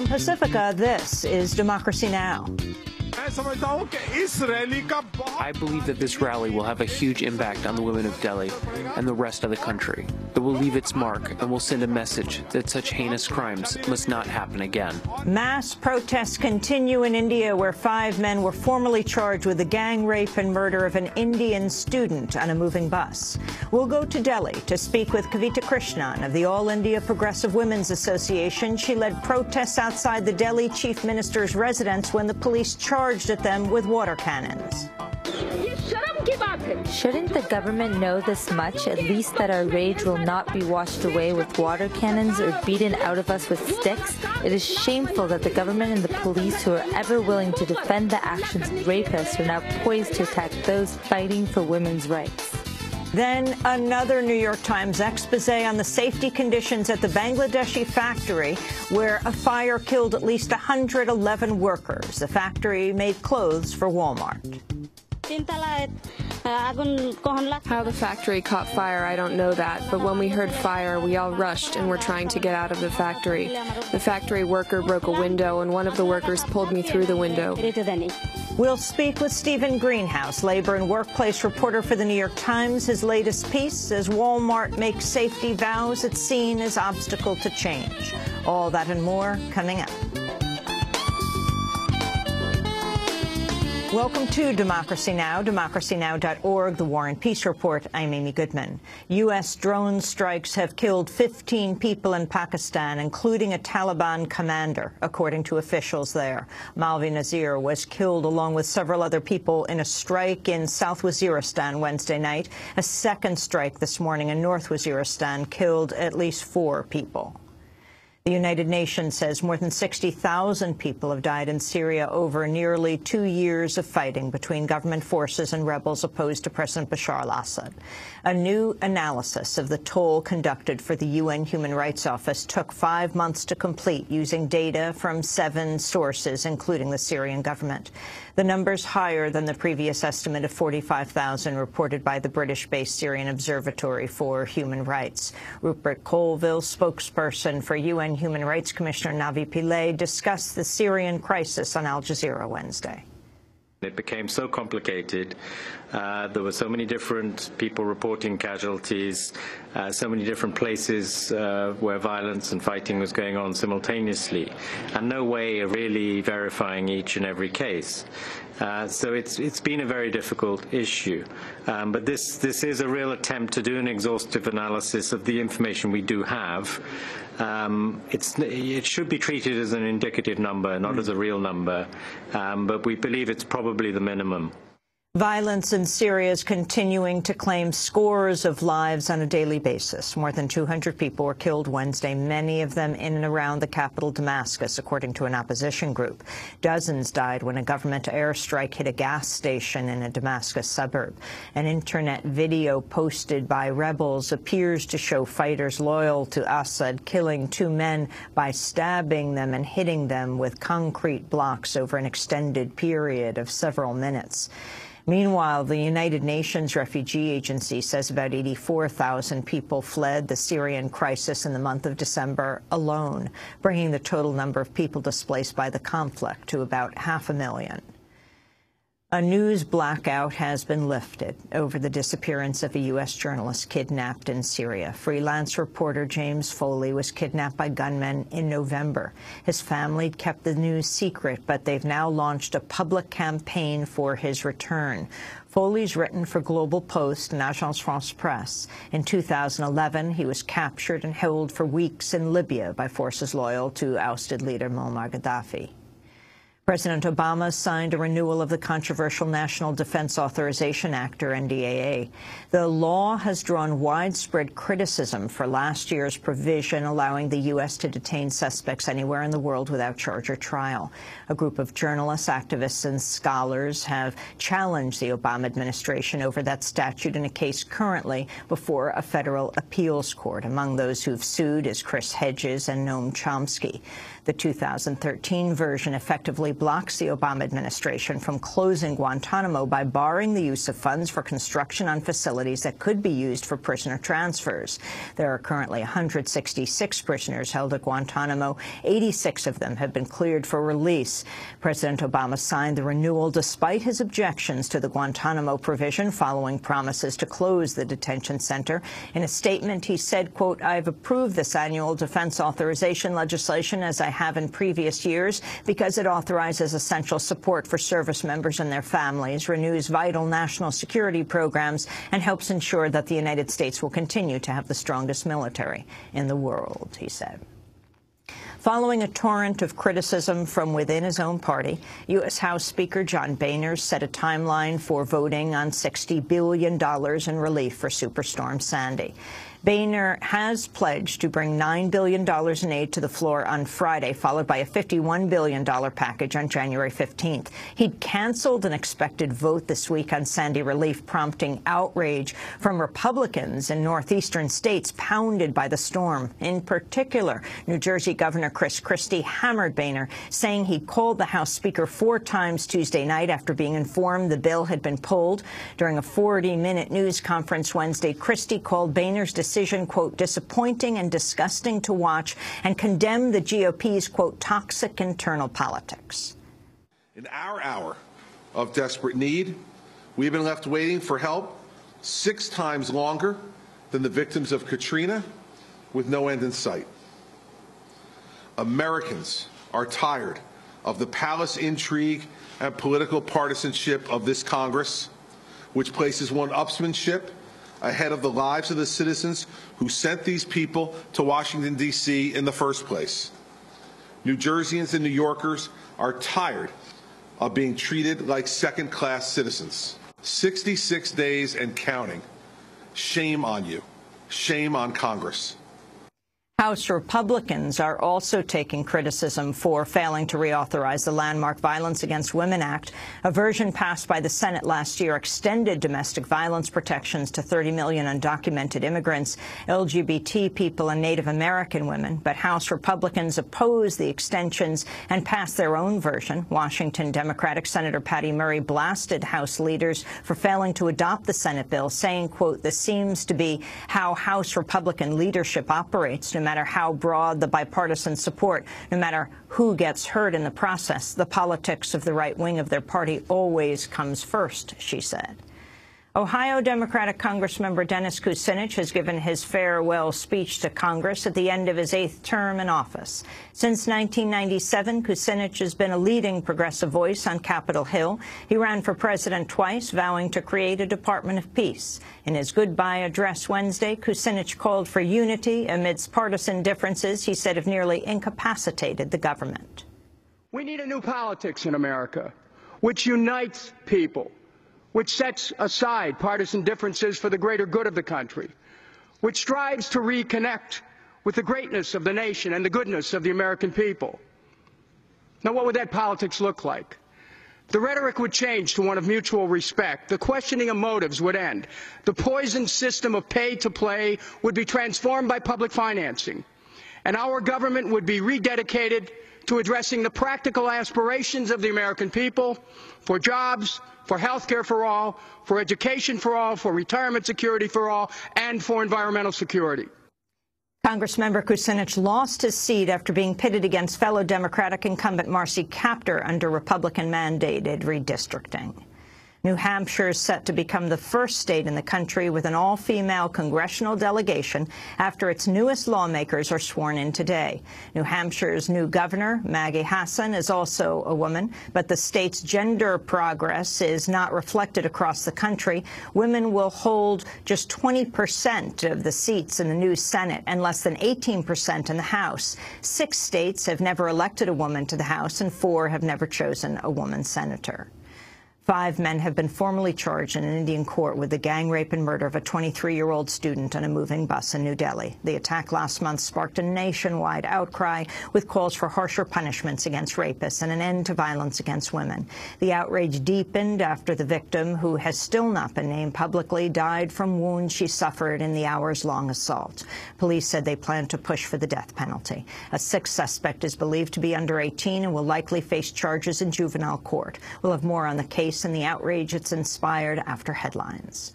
From Pacifica, this is Democracy Now! I believe that this rally will have a huge impact on the women of Delhi and the rest of the country. It will leave its mark and will send a message that such heinous crimes must not happen again. Mass protests continue in India, where 5 men were formally charged with the gang rape and murder of an Indian student on a moving bus. We'll go to Delhi to speak with Kavita Krishnan of the All India Progressive Women's Association. She led protests outside the Delhi chief minister's residence when the police charged at them with water cannons. Shouldn't the government know this much, at least that our rage will not be washed away with water cannons or beaten out of us with sticks? It is shameful that the government and the police, who are ever willing to defend the actions of rapists, are now poised to attack those fighting for women's rights. Then another New York Times expose on the safety conditions at the Bangladeshi factory, where a fire killed at least 111 workers. The factory made clothes for Walmart. How the factory caught fire, I don't know that, but when we heard fire, we all rushed and were trying to get out of the factory. The factory worker broke a window, and one of the workers pulled me through the window. We'll speak with Stephen Greenhouse, labor and workplace reporter for the New York Times. His latest piece, as Walmart makes safety vows it's seen as obstacle to change. All that and more coming up. Welcome to Democracy Now!, democracynow.org, The War and Peace Report. I'm Amy Goodman. U.S. drone strikes have killed 15 people in Pakistan, including a Taliban commander, according to officials there. Malvi Nazir was killed along with several other people in a strike in South Waziristan Wednesday night. A second strike this morning in North Waziristan killed at least 4 people. The United Nations says more than 60,000 people have died in Syria over nearly 2 years of fighting between government forces and rebels opposed to President Bashar al-Assad. A new analysis of the toll conducted for the UN Human Rights Office took 5 months to complete, using data from 7 sources, including the Syrian government. The number's higher than the previous estimate of 45,000 reported by the British-based Syrian Observatory for Human Rights. Rupert Colville, spokesperson for UN Human Rights Commissioner Navi Pillay, discussed the Syrian crisis on Al Jazeera Wednesday. It became so complicated. There were so many different people reporting casualties, so many different places where violence and fighting was going on simultaneously, and no way of really verifying each and every case. So it's been a very difficult issue. But this is a real attempt to do an exhaustive analysis of the information we do have. It should be treated as an indicative number, not as a real number, but we believe it's probably the minimum. Violence in Syria is continuing to claim scores of lives on a daily basis. More than 200 people were killed Wednesday, many of them in and around the capital, Damascus, according to an opposition group. Dozens died when a government airstrike hit a gas station in a Damascus suburb. An internet video posted by rebels appears to show fighters loyal to Assad killing 2 men by stabbing them and hitting them with concrete blocks over an extended period of several minutes. Meanwhile, the United Nations Refugee Agency says about 84,000 people fled the Syrian crisis in the month of December alone, bringing the total number of people displaced by the conflict to about 500,000. A news blackout has been lifted over the disappearance of a U.S. journalist kidnapped in Syria. Freelance reporter James Foley was kidnapped by gunmen in November. His family kept the news secret, but they've now launched a public campaign for his return. Foley's written for Global Post and Agence France Presse. In 2011, he was captured and held for weeks in Libya by forces loyal to ousted leader Muammar Gaddafi. President Obama signed a renewal of the controversial National Defense Authorization Act, or NDAA. The law has drawn widespread criticism for last year's provision allowing the U.S. to detain suspects anywhere in the world without charge or trial. A group of journalists, activists, and scholars have challenged the Obama administration over that statute in a case currently before a federal appeals court. Among those who've sued is Chris Hedges and Noam Chomsky. The 2013 version effectively blocks the Obama administration from closing Guantanamo by barring the use of funds for construction on facilities that could be used for prisoner transfers. There are currently 166 prisoners held at Guantanamo. 86 of them have been cleared for release. President Obama signed the renewal despite his objections to the Guantanamo provision following promises to close the detention center. In a statement, he said, quote, "I've approved this annual defense authorization legislation as I have in previous years because it authorizes essential support for service members and their families, renews vital national security programs, and helps ensure that the United States will continue to have the strongest military in the world," he said. Following a torrent of criticism from within his own party, U.S. House Speaker John Boehner set a timeline for voting on $60 billion in relief for Superstorm Sandy. Boehner has pledged to bring $9 billion in aid to the floor on Friday, followed by a $51 billion package on January 15th. He'd canceled an expected vote this week on Sandy relief, prompting outrage from Republicans in northeastern states pounded by the storm. In particular, New Jersey Governor Chris Christie hammered Boehner, saying he'd called the House Speaker 4 times Tuesday night after being informed the bill had been pulled. During a 40-minute news conference Wednesday, Christie called Boehner's decision, quote, "disappointing and disgusting to watch," and condemned the GOP's, quote, "toxic internal politics." In our hour of desperate need, we've been left waiting for help 6 times longer than the victims of Katrina, with no end in sight. Americans are tired of the palace intrigue and political partisanship of this Congress, which places one-upsmanship ahead of the lives of the citizens who sent these people to Washington, D.C. in the first place. New Jerseyans and New Yorkers are tired of being treated like second-class citizens. 66 days and counting. Shame on you. Shame on Congress. House Republicans are also taking criticism for failing to reauthorize the landmark Violence Against Women Act. A version passed by the Senate last year extended domestic violence protections to 30 million undocumented immigrants, LGBT people, and Native American women. But House Republicans opposed the extensions and passed their own version. Washington Democratic Senator Patty Murray blasted House leaders for failing to adopt the Senate bill, saying, quote, "This seems to be how House Republican leadership operates. No matter how broad the bipartisan support, no matter who gets hurt in the process, the politics of the right wing of their party always comes first," she said. Ohio Democratic Congressmember Dennis Kucinich has given his farewell speech to Congress at the end of his 8th term in office. Since 1997, Kucinich has been a leading progressive voice on Capitol Hill. He ran for president twice, vowing to create a Department of Peace. In his goodbye address Wednesday, Kucinich called for unity amidst partisan differences he said have nearly incapacitated the government. We need a new politics in America, which unites people, which sets aside partisan differences for the greater good of the country, which strives to reconnect with the greatness of the nation and the goodness of the American people. Now, what would that politics look like? The rhetoric would change to one of mutual respect. The questioning of motives would end. The poisoned system of pay to play would be transformed by public financing. And our government would be rededicated to addressing the practical aspirations of the American people for jobs, for health care for all, for education for all, for retirement security for all, and for environmental security. Congressmember Kucinich lost his seat after being pitted against fellow Democratic incumbent Marcy Kaptur under Republican-mandated redistricting. New Hampshire is set to become the first state in the country with an all-female congressional delegation after its newest lawmakers are sworn in today. New Hampshire's new governor, Maggie Hassan, is also a woman, but the state's gender progress is not reflected across the country. Women will hold just 20% of the seats in the new Senate and less than 18% in the House. 6 states have never elected a woman to the House, and 4 have never chosen a woman senator. 5 men have been formally charged in an Indian court with the gang rape and murder of a 23-year-old student on a moving bus in New Delhi. The attack last month sparked a nationwide outcry with calls for harsher punishments against rapists and an end to violence against women. The outrage deepened after the victim, who has still not been named publicly, died from wounds she suffered in the hours-long assault. Police said they plan to push for the death penalty. A 6th suspect is believed to be under 18 and will likely face charges in juvenile court. We'll have more on the case and the outrage it's inspired after headlines.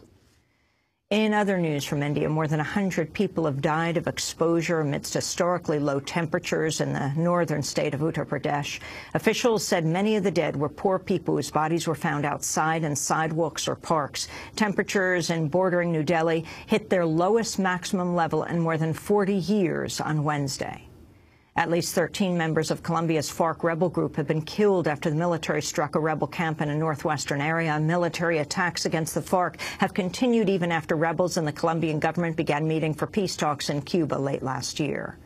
In other news from India, more than 100 people have died of exposure amidst historically low temperatures in the northern state of Uttar Pradesh. Officials said many of the dead were poor people whose bodies were found outside in sidewalks or parks. Temperatures in bordering New Delhi hit their lowest maximum level in more than 40 years on Wednesday. At least 13 members of Colombia's FARC rebel group have been killed after the military struck a rebel camp in a northwestern area. Military attacks against the FARC have continued even after rebels and the Colombian government began meeting for peace talks in Cuba late last year.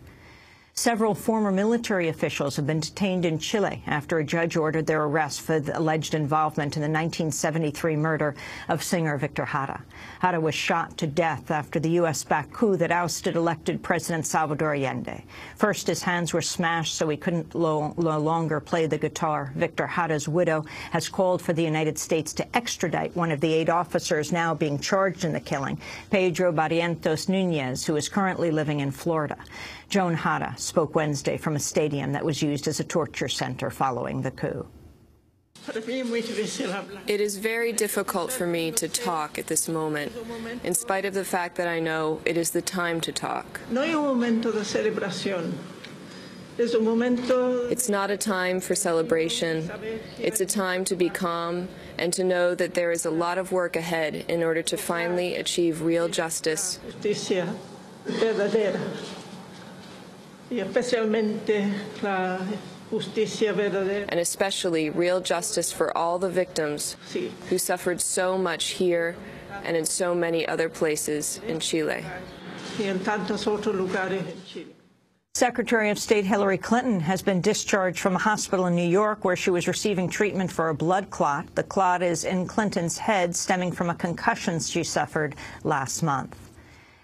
Several former military officials have been detained in Chile after a judge ordered their arrest for the alleged involvement in the 1973 murder of singer Victor Jara. Jara was shot to death after the U.S.-backed coup that ousted elected President Salvador Allende. First, his hands were smashed so he couldn't no longer play the guitar. Victor Jara's widow has called for the United States to extradite one of the 8 officers now being charged in the killing, Pedro Barrientos Núñez, who is currently living in Florida. Joan Jara spoke Wednesday from a stadium that was used as a torture center following the coup. It is very difficult for me to talk at this moment, in spite of the fact that I know it is the time to talk. It's not a time for celebration. It's a time to be calm and to know that there is a lot of work ahead in order to finally achieve real justice. And especially real justice for all the victims who suffered so much here and in so many other places in Chile. Secretary of State Hillary Clinton has been discharged from a hospital in New York where she was receiving treatment for a blood clot. The clot is in Clinton's head, stemming from a concussion she suffered last month.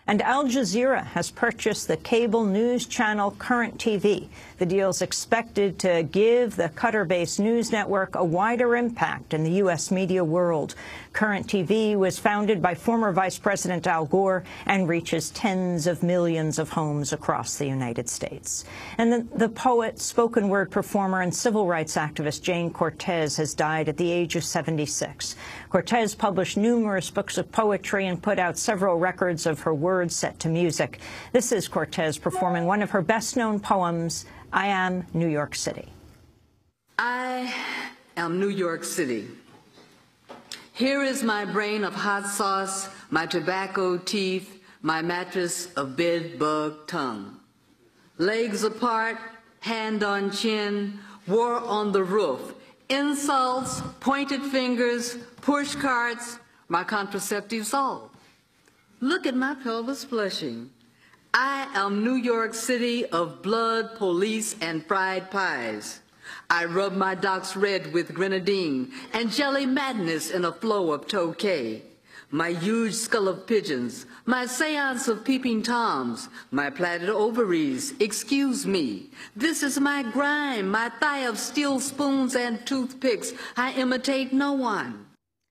And Al Jazeera has purchased the cable news channel Current TV. The deal is expected to give the Qatar-based news network a wider impact in the U.S. media world. Current TV was founded by former Vice President Al Gore and reaches tens of millions of homes across the United States. And the poet, spoken word performer, and civil rights activist Jane Cortez has died at the age of 76. Cortez published numerous books of poetry and put out several records of her words set to music. This is Cortez performing one of her best-known poems, I Am New York City. I am New York City. Here is my brain of hot sauce, my tobacco teeth, my mattress of bed bug tongue. Legs apart, hand on chin, war on the roof, insults, pointed fingers, push carts, my contraceptives all. Look at my pelvis flushing. I am New York City of blood, police, and fried pies. I rub my docks red with grenadine and jelly madness in a flow of Tokay. My huge skull of pigeons, my seance of peeping toms, my plaited ovaries, excuse me. This is my grime, my thigh of steel spoons and toothpicks. I imitate no one.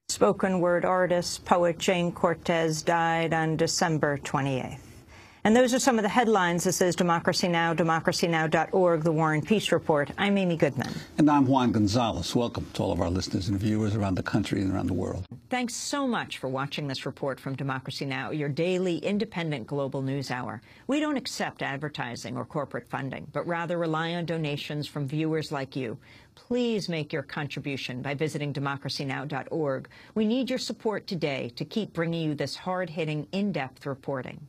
Spoken word artist, poet Jane Cortez died on December 28th. And those are some of the headlines. This is Democracy Now!, democracynow.org, The War and Peace Report. I'm Amy Goodman. And I'm Juan Gonzalez. Welcome to all of our listeners and viewers around the country and around the world. Thanks so much for watching this report from Democracy Now!, your daily independent global news hour. We don't accept advertising or corporate funding, but rather rely on donations from viewers like you. Please make your contribution by visiting democracynow.org. We need your support today to keep bringing you this hard-hitting, in-depth reporting.